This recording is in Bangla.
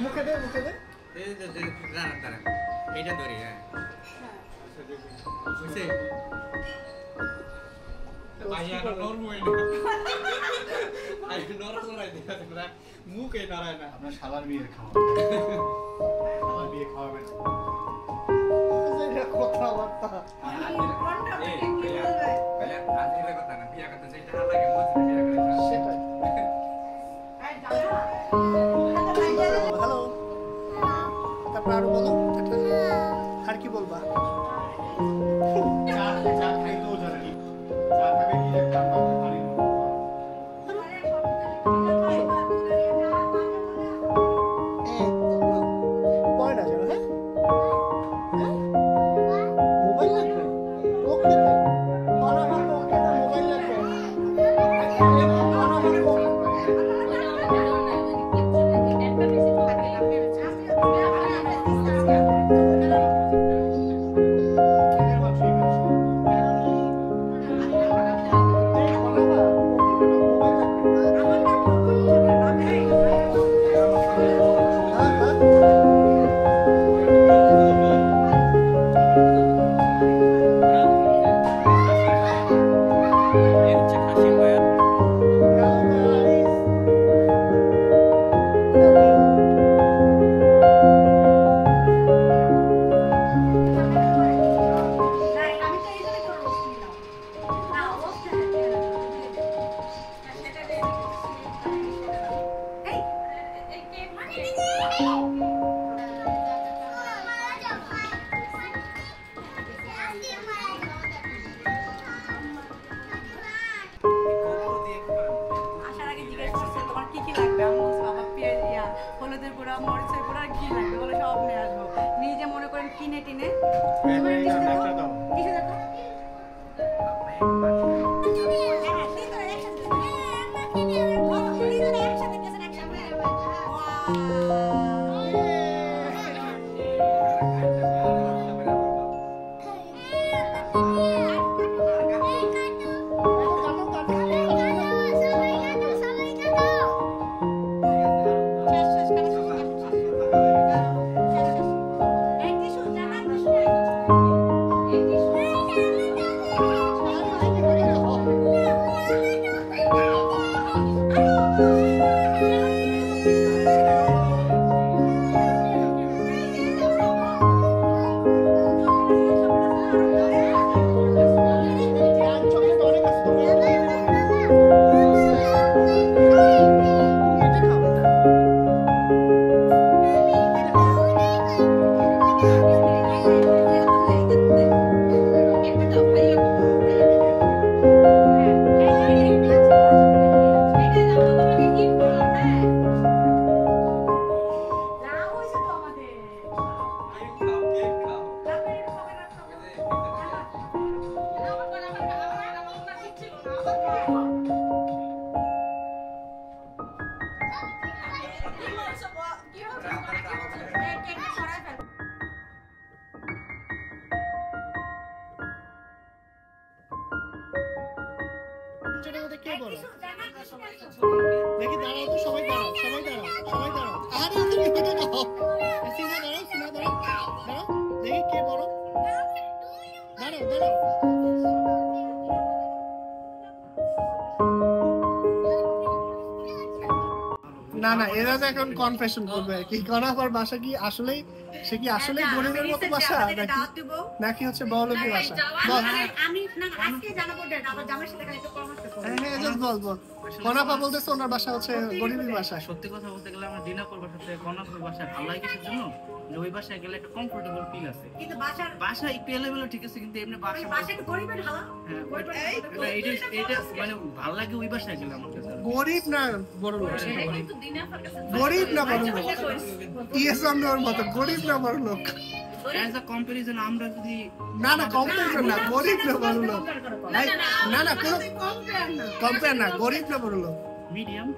মুখে দে এইটা ধরি হ্যাঁ বুঝছে ভাইয়া নরমই না আই নরসরাই দিবা তোমরা মুখে নারায় না আপনার শালার বিয়ের খাওয়া শালার বিয়ে খাওয়াবেন এটা কথাবার্তা আজের কথা না বিয়া করতে চাইতে লাগে মজা বিয়া করে সেটাই হ্যালো তারপর আরো বলো আর কি বলবা চা খাইতেও জানি চা খাবে কি একটা পানি নিজে মনে করেন কিনে টিনে দেখি দাঁড়াও তো সবাই দাঁড়াও আরে তুমি এটা দাও সিনা দাঁড়াও দেখি কে বড় দাঁড়াও না এরা তো এখন কনফেশন করবে আর কি কনাফার বাসা কি আসলেই সে কি আসলেই গরিবের মতো বাসা নাকি হচ্ছে বড়লোকের বাসা আমি না আজকে জানাবো আবার জামার সাথে একটু পরামর্শ করব হ্যাঁ জাস্ট বল কনাফা বলতেছে ওনার বাসা হচ্ছে গরিবের বাসা সত্যি কথা বলতে গেলে আমরা ডিনার করবার সাথে কনাফার বাসা ভালো লাগে কিসের জন্য যে ওই বাসায় গেলে একটা কমফোর্টেবল ফিল আছে কিন্তু বাসা একটু এলেবেলে ঠিক আছে কিন্তু এমনি বাসা একটু গরিবের হালা হ্যাঁ এটা মানে ভালো লাগে ওই বাসায় গেলে আমার কাছে গরিব না বড় লোক গরিব না বড় লোক ইয়েসামনোর মতো গরিব না বড় লোক as a comparison আমরা যদি না কম্পেয়ার না গরিব না বড় লোক না কোনো কম্পেয়ার না গরিব না বড় লোক মিডিয়াম